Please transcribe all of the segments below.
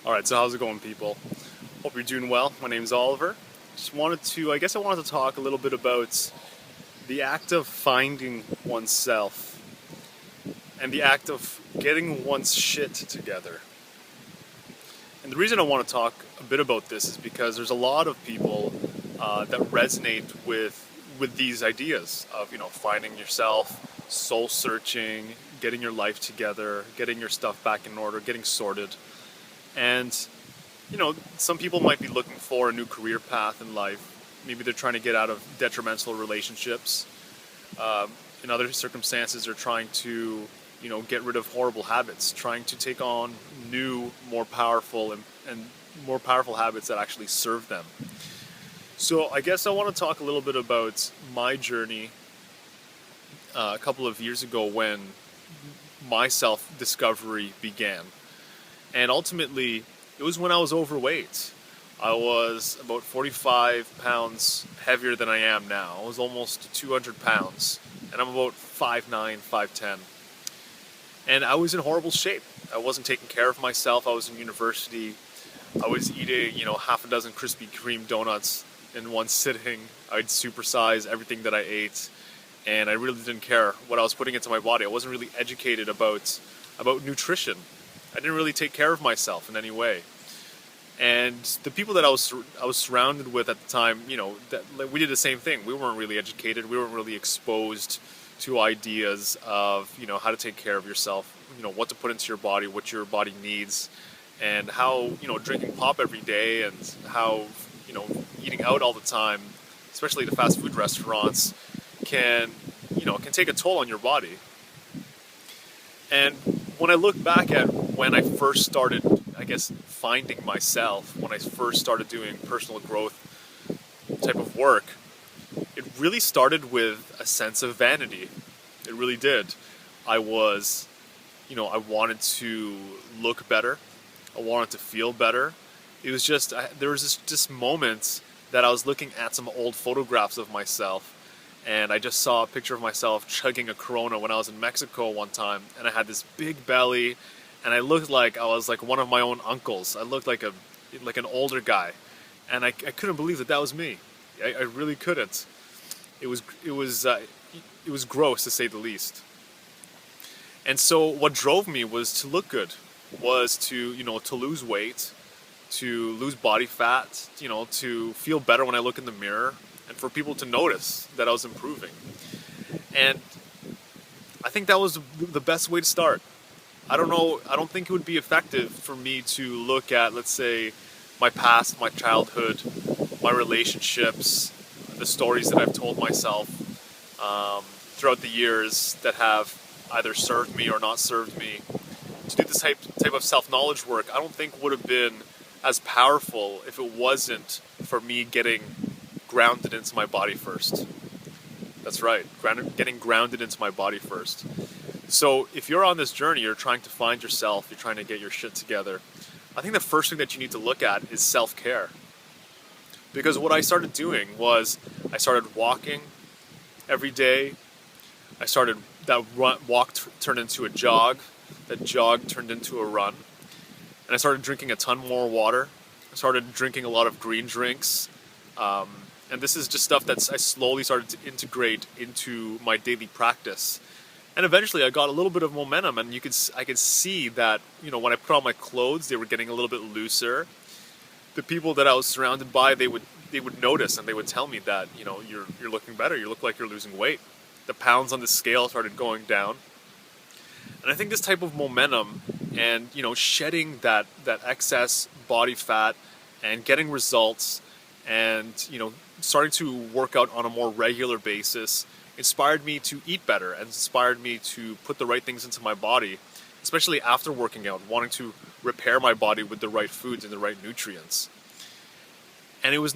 Alright, so how's it going, people? Hope you're doing well. My name's Oliver. I guess I wanted to talk a little bit about the act of finding oneself and the act of getting one's shit together. And the reason I want to talk a bit about this is because there's a lot of people that resonate with these ideas of, finding yourself, soul searching, getting your life together, getting your stuff back in order, getting sorted. And some people might be looking for a new career path in life. Maybe they're trying to get out of detrimental relationships. In other circumstances, they're trying to, get rid of horrible habits, trying to take on new, more powerful and more powerful habits that actually serve them. So I guess I want to talk a little bit about my journey a couple of years ago when my self-discovery began. And ultimately, it was when I was overweight. I was about 45 pounds heavier than I am now. I was almost 200 pounds, and I'm about 5'9", 5'10". And I was in horrible shape. I wasn't taking care of myself. I was in university. I was eating, half a dozen Krispy Kreme donuts in one sitting. I'd supersize everything that I ate, and I really didn't care what I was putting into my body. I wasn't really educated about nutrition. I didn't really take care of myself in any way. And the people that I was surrounded with at the time, that we did the same thing. We weren't really educated. We weren't really exposed to ideas of, how to take care of yourself, what to put into your body, what your body needs, and how, drinking pop every day and how, eating out all the time, especially the fast food restaurants, can take a toll on your body. And when I look back at when I first started, I guess, finding myself, when I first started doing personal growth type of work, it really started with a sense of vanity. It really did. I wanted to look better. I wanted to feel better. It was just, there was this moment that I was looking at some old photographs of myself, and I just saw a picture of myself chugging a Corona when I was in Mexico one time, and I had this big belly, and I looked like I was like one of my own uncles. I looked like an older guy, and I couldn't believe that was me. I really couldn't. It was gross, to say the least. And so what drove me was to look good, was to to lose weight, to lose body fat, to feel better when I look in the mirror, and for people to notice that I was improving. And I think that was the best way to start. I don't think it would be effective for me to look at, let's say, my past, my childhood, my relationships, the stories that I've told myself throughout the years that have either served me or not served me. To do this type of self-knowledge work, I don't think would have been as powerful if it wasn't for me getting grounded into my body first. That's right, getting grounded into my body first. So if you're on this journey, you're trying to find yourself, you're trying to get your shit together, I think the first thing that you need to look at is self-care. Because what I started doing was I started walking every day. Walk turned into a jog. That jog turned into a run. And I started drinking a ton more water. I started drinking a lot of green drinks. And this is just stuff that I slowly started to integrate into my daily practice. And eventually I got a little bit of momentum, and I could see that, when I put on my clothes, they were getting a little bit looser. The people that I was surrounded by, they would notice, and they would tell me that, you're looking better, you look like you're losing weight. The pounds on the scale started going down. And I think this type of momentum and, shedding that excess body fat and getting results and, starting to work out on a more regular basis inspired me to eat better and inspired me to put the right things into my body, especially after working out, wanting to repair my body with the right foods and the right nutrients. And it was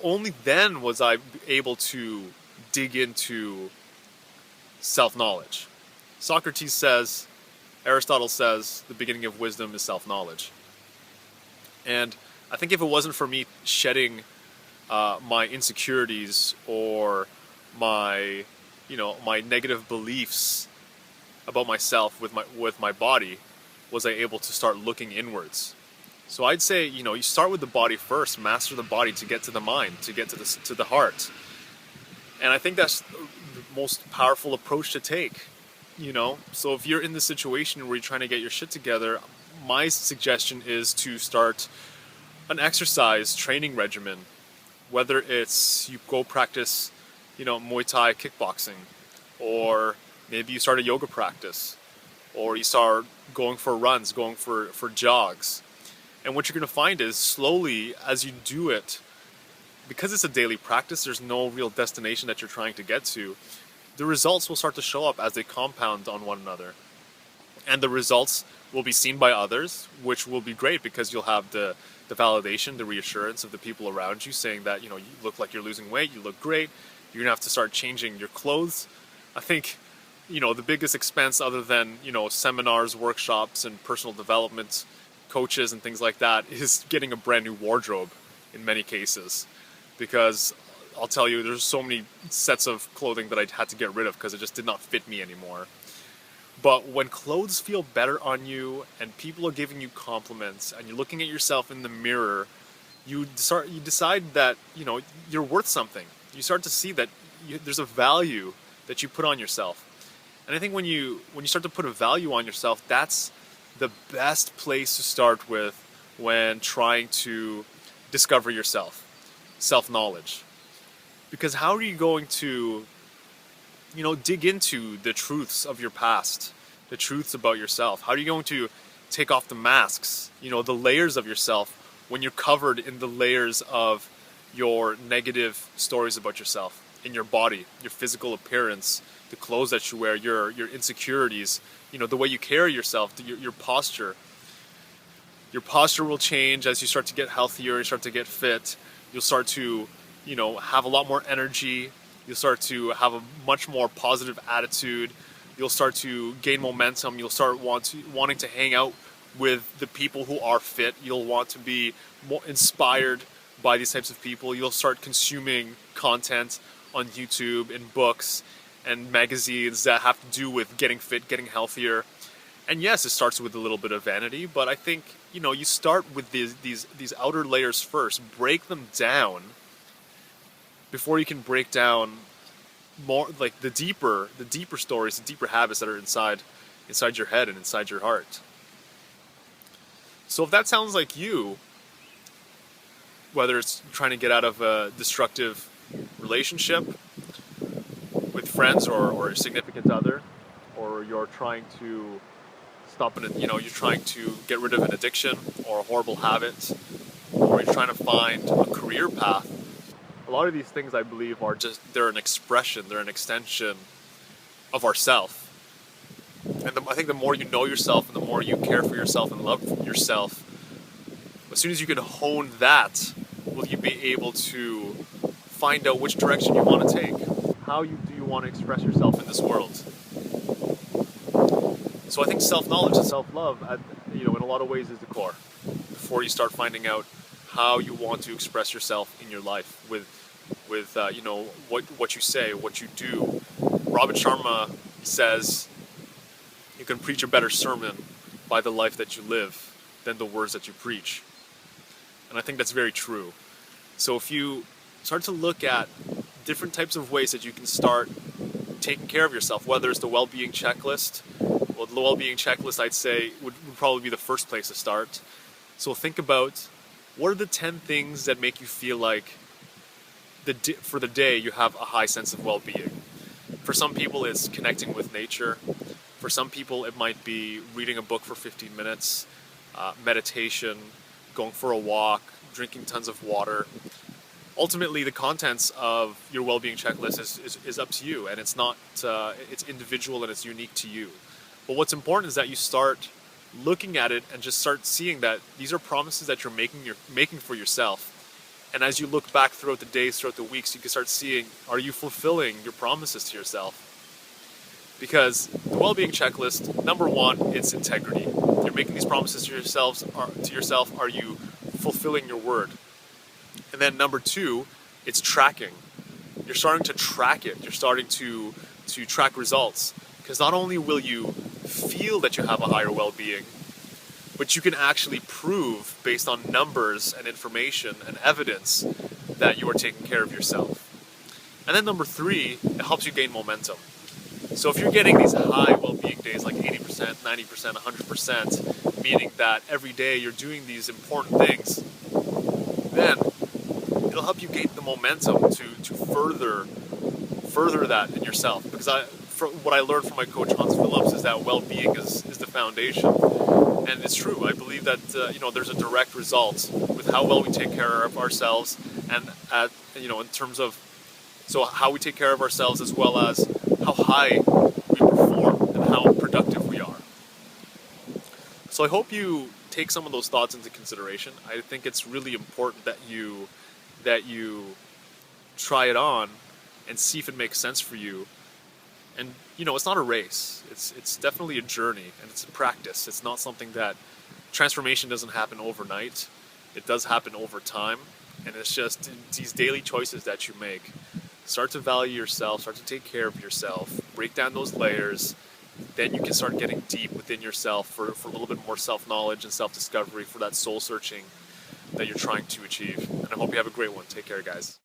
only then was I able to dig into self-knowledge. Aristotle says, the beginning of wisdom is self-knowledge. And I think if it wasn't for me shedding my insecurities or my negative beliefs about myself with my body, was I able to start looking inwards. So I'd say, you start with the body first, master the body to get to the mind, to get to the heart. And I think that's the most powerful approach to take, So if you're in the situation where you're trying to get your shit together, my suggestion is to start an exercise training regimen, whether it's you go practice, Muay Thai kickboxing, or maybe you start a yoga practice, or you start going for runs, going for jogs. And what you're going to find is slowly as you do it, because it's a daily practice, there's no real destination that you're trying to get to. The results will start to show up as they compound on one another. And the results will be seen by others, which will be great because you'll have the validation, the reassurance of the people around you saying that, you look like you're losing weight, you look great, you're going to have to start changing your clothes. I think, the biggest expense other than, seminars, workshops, and personal development coaches and things like that is getting a brand new wardrobe in many cases. Because I'll tell you, there's so many sets of clothing that I had to get rid of because it just did not fit me anymore. But when clothes feel better on you and people are giving you compliments and you're looking at yourself in the mirror, you decide that, you're worth something. You start to see that there's a value that you put on yourself. And I think when you start to put a value on yourself, that's the best place to start with when trying to discover yourself, self-knowledge. Because how are you going to dig into the truths of your past, the truths about yourself? How are you going to take off the masks, the layers of yourself when you're covered in the layers of your negative stories about yourself, in your body, your physical appearance, the clothes that you wear, your insecurities, the way you carry yourself, your posture. Your posture will change as you start to get healthier, you start to get fit. You'll start to, have a lot more energy. You'll start to have a much more positive attitude. You'll start to gain momentum. You'll start wanting to hang out with the people who are fit. You'll want to be more inspired by these types of people. You'll start consuming content on YouTube and books and magazines that have to do with getting fit, getting healthier. And yes, it starts with a little bit of vanity, but I think, you start with these outer layers first, break them down before you can break down more like the deeper stories, the deeper habits that are inside your head and inside your heart. So if that sounds like you, whether it's trying to get out of a destructive relationship with friends or a significant other, or you're trying to you're trying to get rid of an addiction or a horrible habit, or you're trying to find a career path. A lot of these things, I believe, they're an expression, they're an extension of ourself. And I think the more you know yourself and the more you care for yourself and love yourself, as soon as you can hone that, will you be able to find out which direction you want to take. How do you want to express yourself in this world? So I think self-knowledge and self-love, in a lot of ways is the core. Before you start finding out how you want to express yourself in your life with what you say, what you do. Robin Sharma says, you can preach a better sermon by the life that you live than the words that you preach. And I think that's very true. So if you start to look at different types of ways that you can start taking care of yourself, whether it's the well-being checklist. Well, the well-being checklist, I'd say, would probably be the first place to start. So think about, what are the 10 things that make you feel like for the day you have a high sense of well-being? For some people, it's connecting with nature. For some people, it might be reading a book for 15 minutes, meditation, going for a walk, drinking tons of water. Ultimately, the contents of your well-being checklist is up to you, and it's not it's individual and it's unique to you. But what's important is that you start looking at it and just start seeing that these are promises that you're making for yourself. And as you look back throughout the days, throughout the weeks, you can start seeing, are you fulfilling your promises to yourself? Because the well-being checklist, number one, it's integrity. You're making these promises to yourself. Are you fulfilling your word? And then number two, it's tracking. You're starting to track it. You're starting to track results. Because not only will you feel that you have a higher well-being, but you can actually prove based on numbers and information and evidence that you are taking care of yourself. And then number three, it helps you gain momentum. So if you're getting these high well-being days like 80%, 90%, 100%, meaning that every day you're doing these important things, then it'll help you gain the momentum to further that in yourself. Because what I learned from my coach Hans Phillips is that well-being is the foundation, and it's true. I believe that there's a direct result with how well we take care of ourselves, and in terms of how we take care of ourselves as well as how high we perform and how productive we are. So I hope you take some of those thoughts into consideration. I think it's really important that you try it on and see if it makes sense for you. And it's not a race. It's definitely a journey, and it's a practice. It's not something that transformation doesn't happen overnight. It does happen over time, and it's just these daily choices that you make. Start to value yourself, start to take care of yourself, break down those layers, then you can start getting deep within yourself for a little bit more self-knowledge and self-discovery, for that soul searching that you're trying to achieve. And I hope you have a great one. Take care, guys.